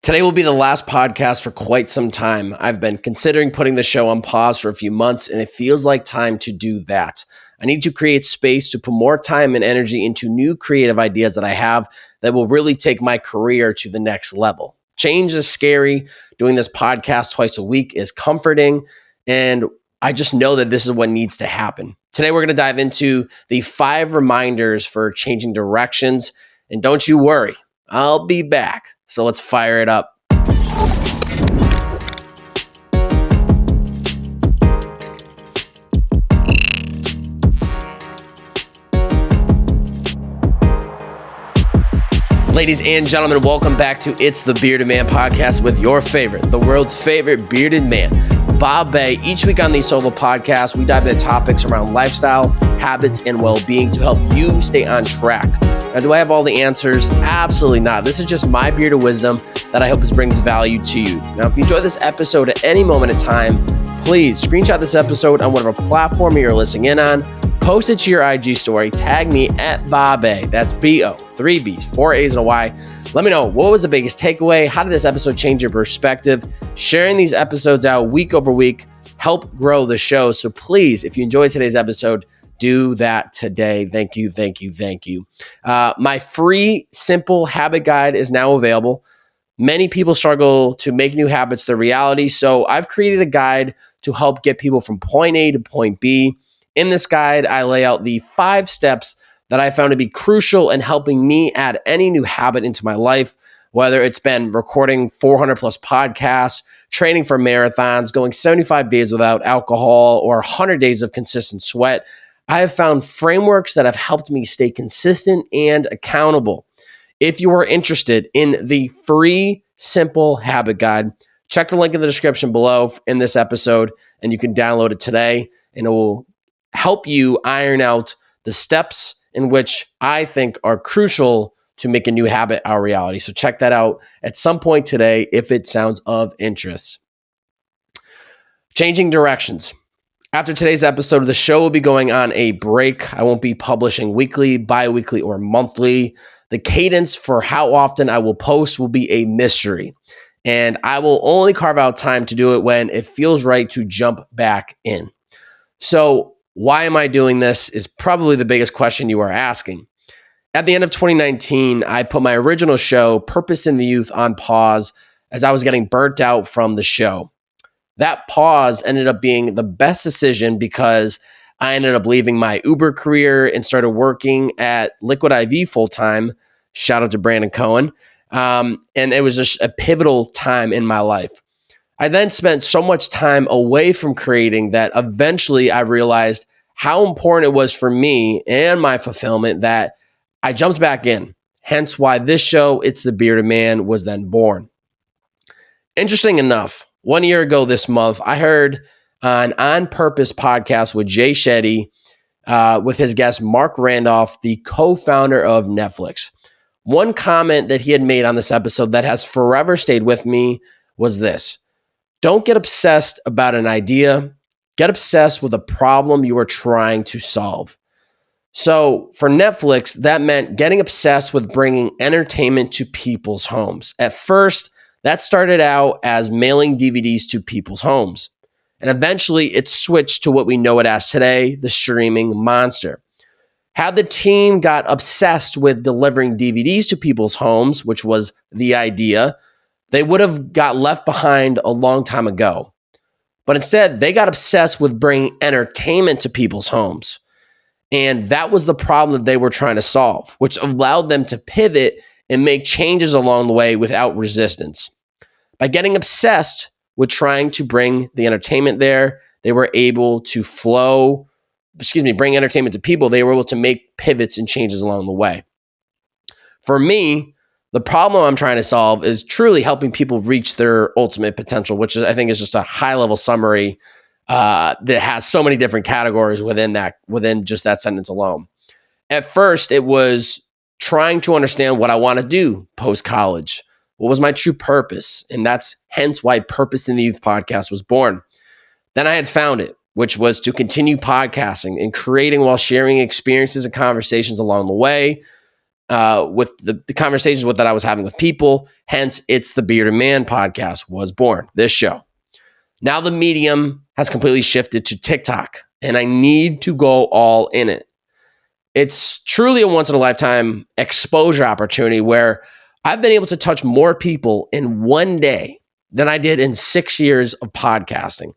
Today will be the last podcast for quite some time. I've been considering putting the show on pause for a few months, and it feels like time to do that. I need to create space to put more time and energy into new creative ideas that I have that will really take my career to the next level. Change is scary. Doing this podcast twice a week is comforting, and I just know that this is what needs to happen. Today, we're going to dive into the 5 reminders for changing directions, and don't you worry, I'll be back. So let's fire it up. Ladies and gentlemen, welcome back to It's the Bearded Man podcast with your favorite, the world's favorite bearded man, Bob Bay. Each week on these solo podcasts, we dive into topics around lifestyle, habits, and well-being to help you stay on track. Now, do I have all the answers? Absolutely not. This is just my bearded wisdom that I hope brings value to you. Now, if you enjoy this episode at any moment in time, please screenshot this episode on whatever platform you're listening in on, post it to your IG story, tag me at Bobae. That's B-O, 3 B's, 4 A's and a Y. Let me know, what was the biggest takeaway? How did this episode change your perspective? Sharing these episodes out week over week help grow the show. So please, if you enjoyed today's episode, do that today. Thank you, thank you, thank you. My free, simple habit guide is now available. Many people struggle to make new habits their reality, so I've created a guide to help get people from point A to point B. In this guide, I lay out the 5 steps that I found to be crucial in helping me add any new habit into my life, whether it's been recording 400 plus podcasts, training for marathons, going 75 days without alcohol, or 100 days of consistent sweat. I have found frameworks that have helped me stay consistent and accountable. If you are interested in the free, simple habit guide, check the link in the description below in this episode, and you can download it today, and it will help you iron out the steps in which I think are crucial to make a new habit our reality. So check that out at some point today if it sounds of interest. Changing directions. After today's episode, the show will be going on a break. I won't be publishing weekly, bi-weekly, or monthly. The cadence for how often I will post will be a mystery. And I will only carve out time to do it when it feels right to jump back in. So why am I doing this is probably the biggest question you are asking. At the end of 2019, I put my original show, Purpose in the Youth, on pause as I was getting burnt out from the show. That pause ended up being the best decision because I ended up leaving my Uber career and started working at Liquid IV full-time. Shout out to Brandon Cohen. And it was just a pivotal time in my life. I then spent so much time away from creating that eventually I realized how important it was for me and my fulfillment that I jumped back in. Hence why this show, It's the Bearded Man, was then born. Interesting enough, 1 year ago this month, I heard an On Purpose podcast with Jay Shetty with his guest Mark Randolph, the co-founder of Netflix. One comment that he had made on this episode that has forever stayed with me was this: don't get obsessed about an idea, get obsessed with a problem you are trying to solve. So for Netflix, that meant getting obsessed with bringing entertainment to people's homes. At first, that started out as mailing DVDs to people's homes. And eventually it switched to what we know it as today, the streaming monster. Had the team got obsessed with delivering DVDs to people's homes, which was the idea, they would have got left behind a long time ago. But instead, they got obsessed with bringing entertainment to people's homes. And that was the problem that they were trying to solve, which allowed them to pivot and make changes along the way without resistance. By getting obsessed with trying to bring the entertainment there, they were able to bring entertainment to people. They were able to make pivots and changes along the way. For me, the problem I'm trying to solve is truly helping people reach their ultimate potential, which I think is just a high-level summary that has so many different categories within just that sentence alone. At first, it was trying to understand what I want to do post-college. What was my true purpose? And that's hence why Purpose in the Youth podcast was born. Then I had found it, which was to continue podcasting and creating while sharing experiences and conversations along the way. with the conversations that I was having with people. Hence, It's the Bearded Man podcast was born, this show. Now the medium has completely shifted to TikTok, and I need to go all in it. It's truly a once-in-a-lifetime exposure opportunity where I've been able to touch more people in one day than I did in 6 years of podcasting.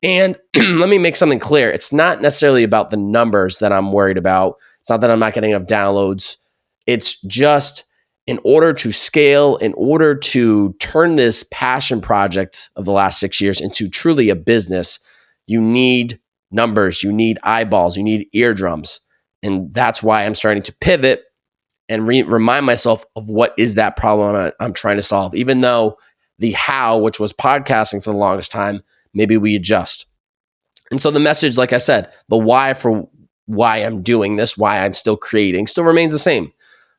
And let me make something clear. It's not necessarily about the numbers that I'm worried about. It's not that I'm not getting enough downloads. It's just in order to scale, in order to turn this passion project of the last 6 years into truly a business, you need numbers, you need eyeballs, you need eardrums. And that's why I'm starting to pivot and remind myself of what is that problem I'm trying to solve. Even though the how, which was podcasting for the longest time, maybe we adjust. And so the message, like I said, the why for why I'm doing this, why I'm still creating, still remains the same.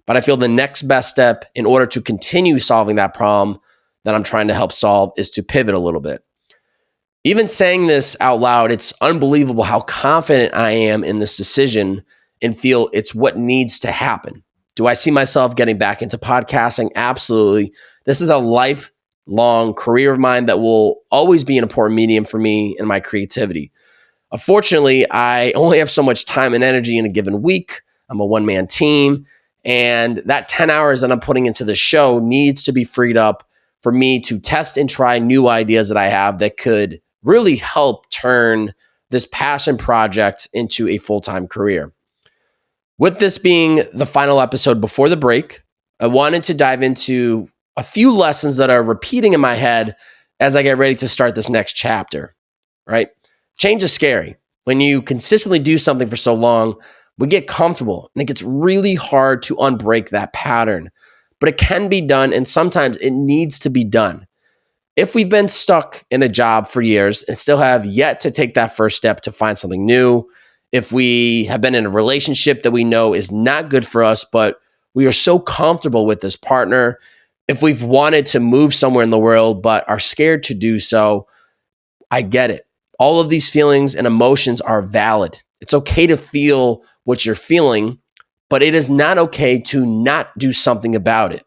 But I feel the next best step in order to continue solving that problem that I'm trying to help solve is to pivot a little bit. Even saying this out loud, it's unbelievable how confident I am in this decision and feel it's what needs to happen. Do I see myself getting back into podcasting? Absolutely. This is a lifelong career of mine that will always be an important medium for me and my creativity. Unfortunately, I only have so much time and energy in a given week. I'm a one-man team, and that 10 hours that I'm putting into the show needs to be freed up for me to test and try new ideas that I have that could really help turn this passion project into a full-time career. With this being the final episode before the break, I wanted to dive into a few lessons that are repeating in my head as I get ready to start this next chapter, right? Change is scary. When you consistently do something for so long, we get comfortable and it gets really hard to unbreak that pattern. But it can be done, and sometimes it needs to be done. If we've been stuck in a job for years and still have yet to take that first step to find something new, if we have been in a relationship that we know is not good for us, but we are so comfortable with this partner, if we've wanted to move somewhere in the world but are scared to do so, I get it. All of these feelings and emotions are valid. It's okay to feel what you're feeling, but it is not okay to not do something about it,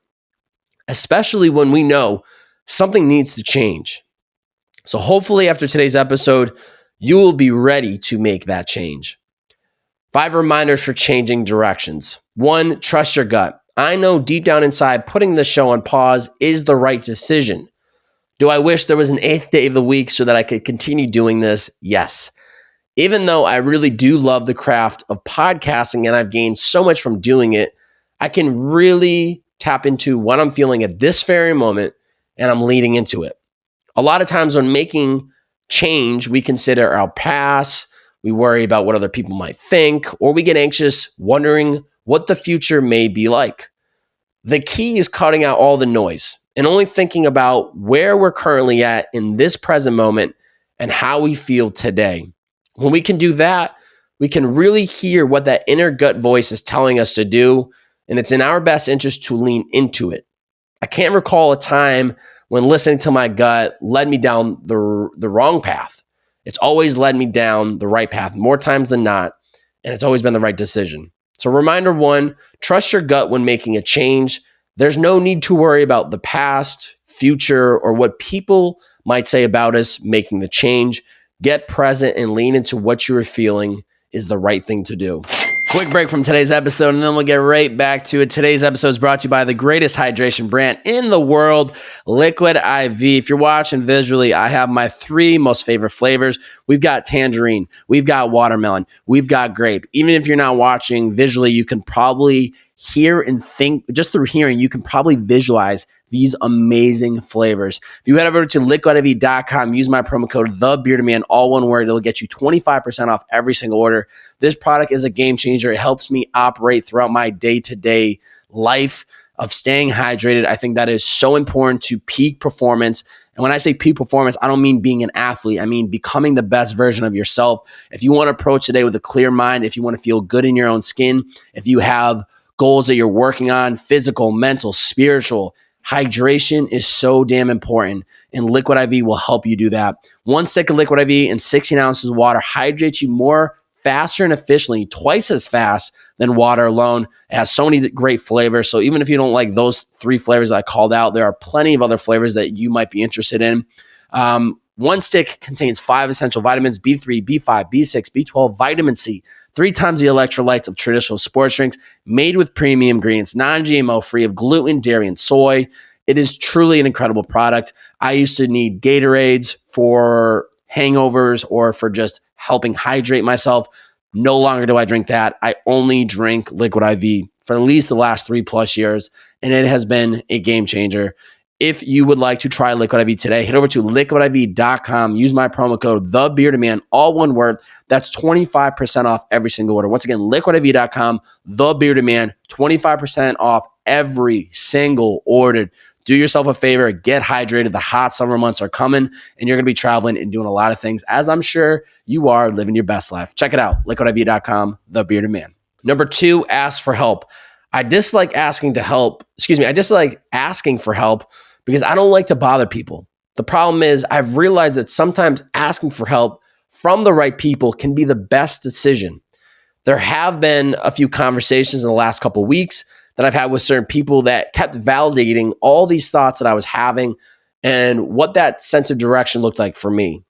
especially when we know something needs to change. So hopefully after today's episode, you will be ready to make that change. 5 reminders for changing directions. 1, trust your gut. I know deep down inside, putting the show on pause is the right decision. Do I wish there was an 8th day of the week so that I could continue doing this? Yes. Even though I really do love the craft of podcasting and I've gained so much from doing it, I can really tap into what I'm feeling at this very moment and I'm leading into it. A lot of times when making change, we consider our past, we worry about what other people might think, or we get anxious wondering what the future may be like. The key is cutting out all the noise and only thinking about where we're currently at in this present moment and how we feel today. When we can do that, we can really hear what that inner gut voice is telling us to do, and it's in our best interest to lean into it. I can't recall a time when listening to my gut led me down the wrong path. It's always led me down the right path more times than not, and it's always been the right decision. So reminder 1, trust your gut when making a change. There's no need to worry about the past, future, or what people might say about us making the change. Get present and lean into what you are feeling is the right thing to do. Quick break from today's episode, and then we'll get right back to it. Today's episode is brought to you by the greatest hydration brand in the world, Liquid IV. If you're watching visually, I have my 3 most favorite flavors. We've got tangerine, we've got watermelon, we've got grape. Even if you're not watching visually, you can probably hear and think, just through hearing, you can probably visualize these amazing flavors. If you head over to liquidiv.com, use my promo code TheBeardedMan, all one word, it'll get you 25% off every single order. This product is a game changer. It helps me operate throughout my day-to-day life of staying hydrated. I think that is so important to peak performance. And when I say peak performance, I don't mean being an athlete. I mean becoming the best version of yourself. If you want to approach today with a clear mind, if you want to feel good in your own skin, if you have goals that you're working on, physical, mental, spiritual, hydration is so damn important, and Liquid IV will help you do that. 1 stick of Liquid IV and 16 ounces of water hydrates you more faster and efficiently, twice as fast than water alone. It has so many great flavors. So even if you don't like those 3 flavors I called out, there are plenty of other flavors that you might be interested in. One stick contains 5 essential vitamins: B3, B5, B6, B12, vitamin C, 3 times the electrolytes of traditional sports drinks, made with premium ingredients, non-GMO, free of gluten, dairy, and soy. It is truly an incredible product. I used to need Gatorades for hangovers or for just helping hydrate myself. No longer do I drink that. I only drink Liquid IV for at least the last 3+ years, and it has been a game changer. If you would like to try Liquid IV today, head over to liquidiv.com. Use my promo code TheBeardedMan, all one word. That's 25% off every single order. Once again, liquidiv.com, TheBeardedMan, 25% off every single order. Do yourself a favor, get hydrated. The hot summer months are coming, and you're going to be traveling and doing a lot of things, as I'm sure you are, living your best life. Check it out, liquidiv.com, TheBeardedMan. Number 2, ask for help. I dislike asking for help because I don't like to bother people. The problem is I've realized that sometimes asking for help from the right people can be the best decision. There have been a few conversations in the last couple of weeks that I've had with certain people that kept validating all these thoughts that I was having and what that sense of direction looked like for me.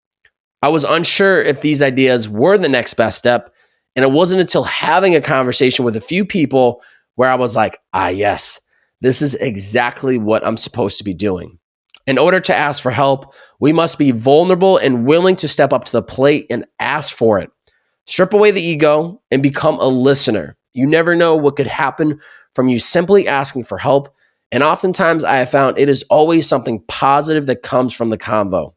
I was unsure if these ideas were the next best step, and it wasn't until having a conversation with a few people where I was like, yes, this is exactly what I'm supposed to be doing. In order to ask for help, we must be vulnerable and willing to step up to the plate and ask for it. Strip away the ego and become a listener. You never know what could happen from you simply asking for help. And oftentimes I have found it is always something positive that comes from the convo.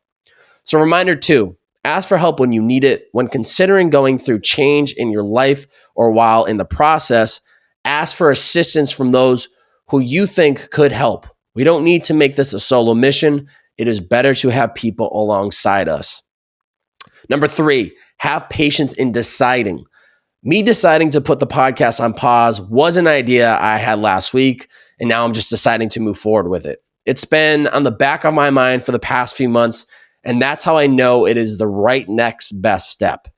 So reminder 2, ask for help when you need it. When considering going through change in your life or while in the process, ask for assistance from those who you think could help. We don't need to make this a solo mission. It is better to have people alongside us. Number 3, have patience in deciding. Me deciding to put the podcast on pause was an idea I had last week, and now I'm just deciding to move forward with it. It's been on the back of my mind for the past few months, and that's how I know it is the right next best step.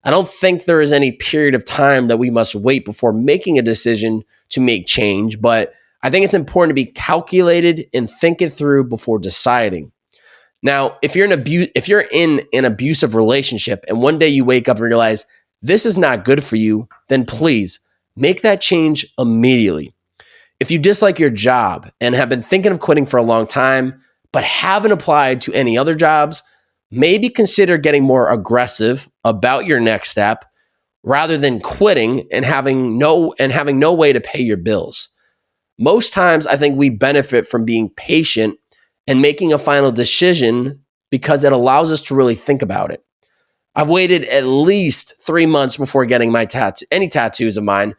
I don't think there is any period of time that we must wait before making a decision to make change, but I think it's important to be calculated and think it through before deciding. Now, if you're in an abusive relationship and one day you wake up and realize this is not good for you, then please make that change immediately. If you dislike your job and have been thinking of quitting for a long time, but haven't applied to any other jobs, maybe consider getting more aggressive about your next step rather than quitting and having no way to pay your bills. Most times, I think we benefit from being patient and making a final decision because it allows us to really think about it. I've waited at least 3 months before getting my any tattoos of mine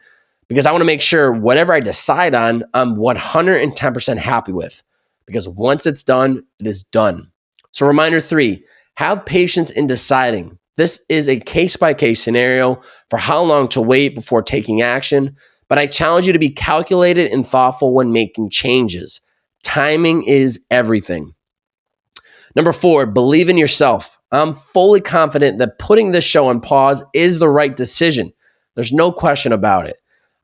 because I want to make sure whatever I decide on, I'm 110% happy with. Because once it's done, it is done. So reminder 3, have patience in deciding. This is a case-by-case scenario for how long to wait before taking action, but I challenge you to be calculated and thoughtful when making changes. Timing is everything. Number 4, believe in yourself. I'm fully confident that putting this show on pause is the right decision. There's no question about it.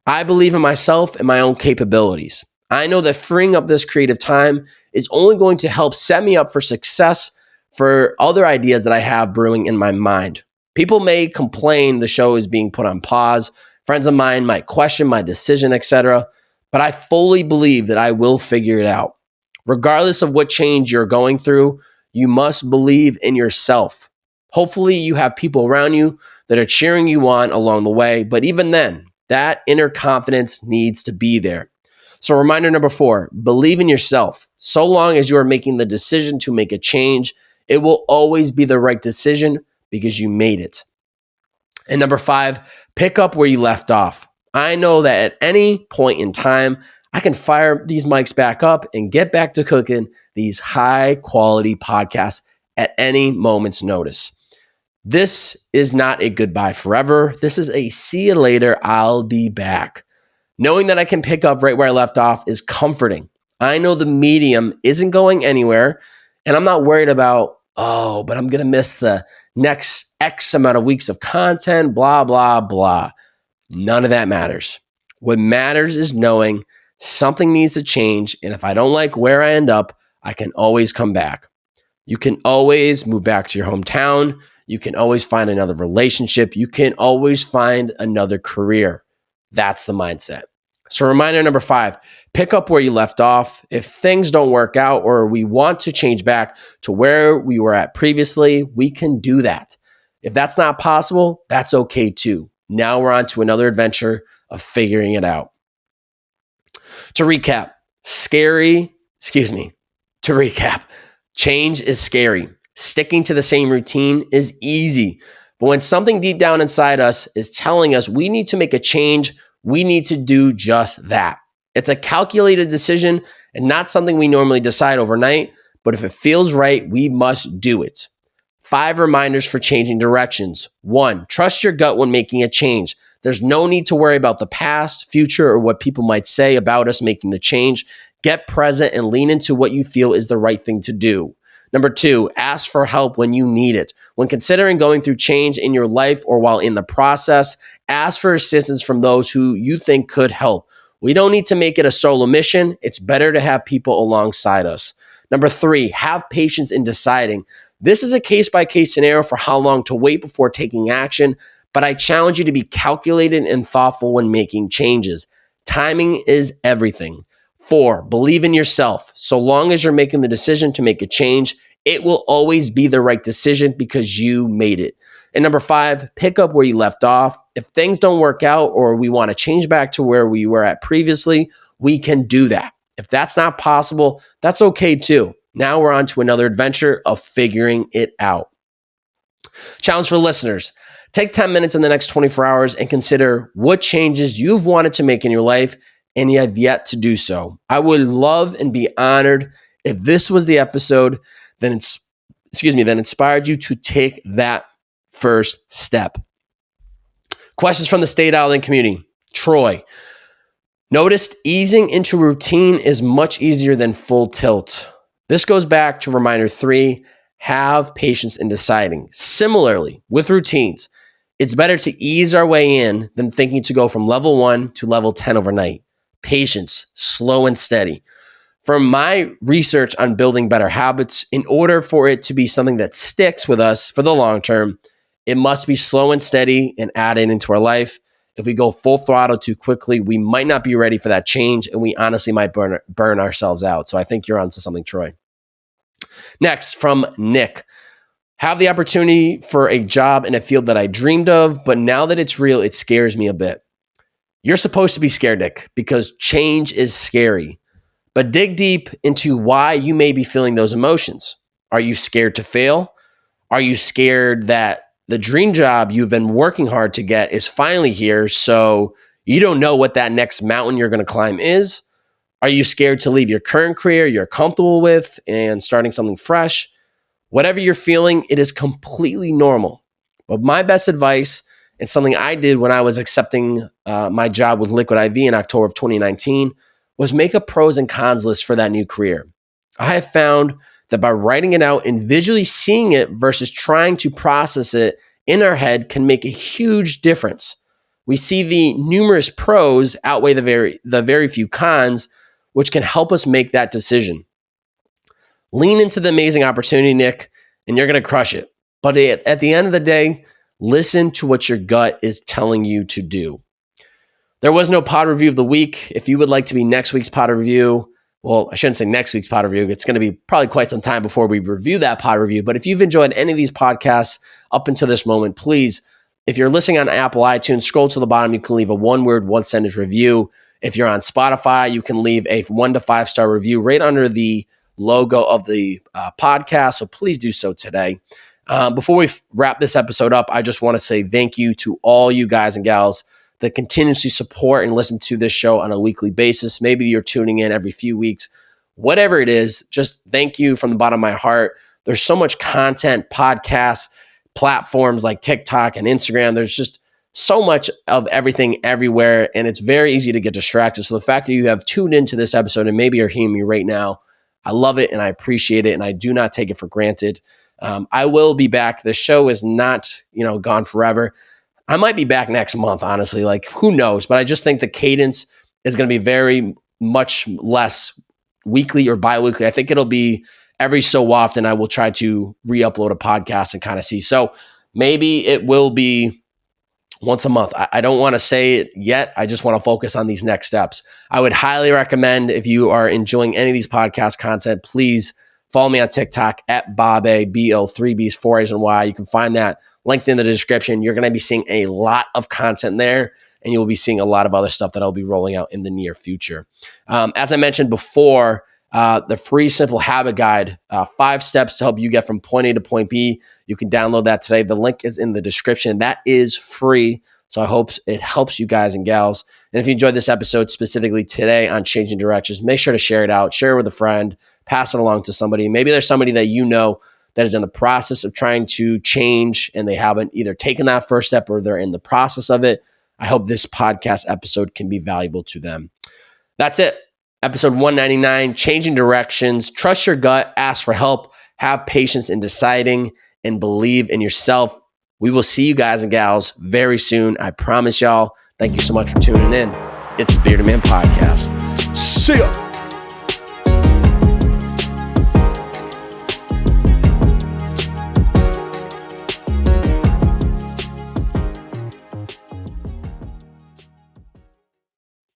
I believe in myself and my own capabilities. I know that freeing up this creative time is only going to help set me up for success for other ideas that I have brewing in my mind. People may complain the show is being put on pause. Friends of mine might question my decision, etc. But I fully believe that I will figure it out. Regardless of what change you're going through, you must believe in yourself. Hopefully you have people around you that are cheering you on along the way, but even then, that inner confidence needs to be there. So reminder number 4, believe in yourself. So long as you are making the decision to make a change, it will always be the right decision because you made it. And number 5, pick up where you left off. I know that at any point in time, I can fire these mics back up and get back to cooking these high quality podcasts at any moment's notice. This is not a goodbye forever. This is a see you later, I'll be back. Knowing that I can pick up right where I left off is comforting. I know the medium isn't going anywhere, and I'm not worried about, but I'm going to miss the next X amount of weeks of content, blah, blah, blah. None of that matters. What matters is knowing something needs to change. And if I don't like where I end up, I can always come back. You can always move back to your hometown. You can always find another relationship. You can always find another career. That's the mindset. So reminder number 5, pick up where you left off. If things don't work out or we want to change back to where we were at previously, we can do that. If that's not possible, that's okay too. Now we're on to another adventure of figuring it out. To recap, change is scary. Sticking to the same routine is easy. But when something deep down inside us is telling us we need to make a change, we need to do just that. It's a calculated decision and not something we normally decide overnight, but if it feels right, we must do it. 5 reminders for changing directions. 1, trust your gut when making a change. There's no need to worry about the past, future, or what people might say about us making the change. Get present and lean into what you feel is the right thing to do. Number 2, ask for help when you need it. When considering going through change in your life or while in the process, ask for assistance from those who you think could help. We don't need to make it a solo mission. It's better to have people alongside us. Number 3, have patience in deciding. This is a case-by-case scenario for how long to wait before taking action, but I challenge you to be calculated and thoughtful when making changes. Timing is everything. 4, believe in yourself. So long as you're making the decision to make a change, it will always be the right decision because you made it. And number 5, pick up where you left off. If things don't work out or we want to change back to where we were at previously, we can do that. If that's not possible, that's okay too. Now we're on to another adventure of figuring it out. Challenge for listeners. Take 10 minutes in the next 24 hours and consider what changes you've wanted to make in your life and you have yet to do so. I would love and be honored if this was the episode that inspired you to take that first step. Questions from the Stay Dialed In community. Troy, noticed easing into routine is much easier than full tilt. This goes back to reminder 3, have patience in deciding. Similarly, with routines, it's better to ease our way in than thinking to go from level 1 to level 10 overnight. Patience, slow and steady. From my research on building better habits, in order for it to be something that sticks with us for the long term, it must be slow and steady and added into our life. If we go full throttle too quickly, we might not be ready for that change, and we honestly might burn ourselves out. So I think you're onto something, Troy. Next, from Nick. Have the opportunity for a job in a field that I dreamed of, but now that it's real, it scares me a bit. You're supposed to be scared, Nick, because change is scary. But dig deep into why you may be feeling those emotions. Are you scared to fail? Are you scared that the dream job you've been working hard to get is finally here, so you don't know what that next mountain you're going to climb is? Are you scared to leave your current career you're comfortable with and starting something fresh? Whatever you're feeling, it is completely normal. But my best advice, and something I did when I was accepting my job with Liquid IV in October of 2019, was make a pros and cons list for that new career. I have found that by writing it out and visually seeing it versus trying to process it in our head can make a huge difference. We see the numerous pros outweigh the very few cons, which can help us make that decision. Lean into the amazing opportunity, Nick, and you're going to crush it. But at the end of the day, listen to what your gut is telling you to do. There was no pod review of the week. If you would like to be next week's pod review, well, I shouldn't say next week's pod review. It's going to be probably quite some time before we review that pod review. But if you've enjoyed any of these podcasts up until this moment, please, if you're listening on Apple iTunes, scroll to the bottom. You can leave a 1-word, 1-sentence review. If you're on Spotify, you can leave a 1 to 5 star review right under the logo of the podcast. So please do so today. Before we wrap this episode up, I just want to say thank you to all you guys and gals that continuously support and listen to this show on a weekly basis. Maybe you're tuning in every few weeks. Whatever it is, just thank you from the bottom of my heart. There's so much content, podcasts, platforms like TikTok and Instagram. There's just so much of everything everywhere, and it's very easy to get distracted. So the fact that you have tuned into this episode and maybe you're hearing me right now, I love it and I appreciate it, and I do not take it for granted. I will be back. The show is not, gone forever. I might be back next month, honestly. Like, who knows? But I just think the cadence is going to be very much less weekly or bi-weekly. I think it'll be every so often I will try to re-upload a podcast and kind of see. So maybe it will be once a month. I don't want to say it yet. I just want to focus on these next steps. I would highly recommend, if you are enjoying any of these podcast content, please follow me on TikTok at Bob-A, B-O, 3 B's, 4 A's, and Y. You can find that linked in the description. You're going to be seeing a lot of content there, and you'll be seeing a lot of other stuff that I'll be rolling out in the near future. As I mentioned before, the free Simple Habit Guide, 5 steps to help you get from point A to point B. You can download that today. The link is in the description. That is free. So I hope it helps you guys and gals. And if you enjoyed this episode specifically today on Changing Directions, make sure to share it out, share it with a friend, pass it along to somebody. Maybe there's somebody that you know that is in the process of trying to change and they haven't either taken that first step or they're in the process of it. I hope this podcast episode can be valuable to them. That's it. Episode 199, Changing Directions. Trust your gut, ask for help, have patience in deciding, and believe in yourself. We will see you guys and gals very soon. I promise y'all. Thank you so much for tuning in. It's the Bearded Man Podcast. See ya.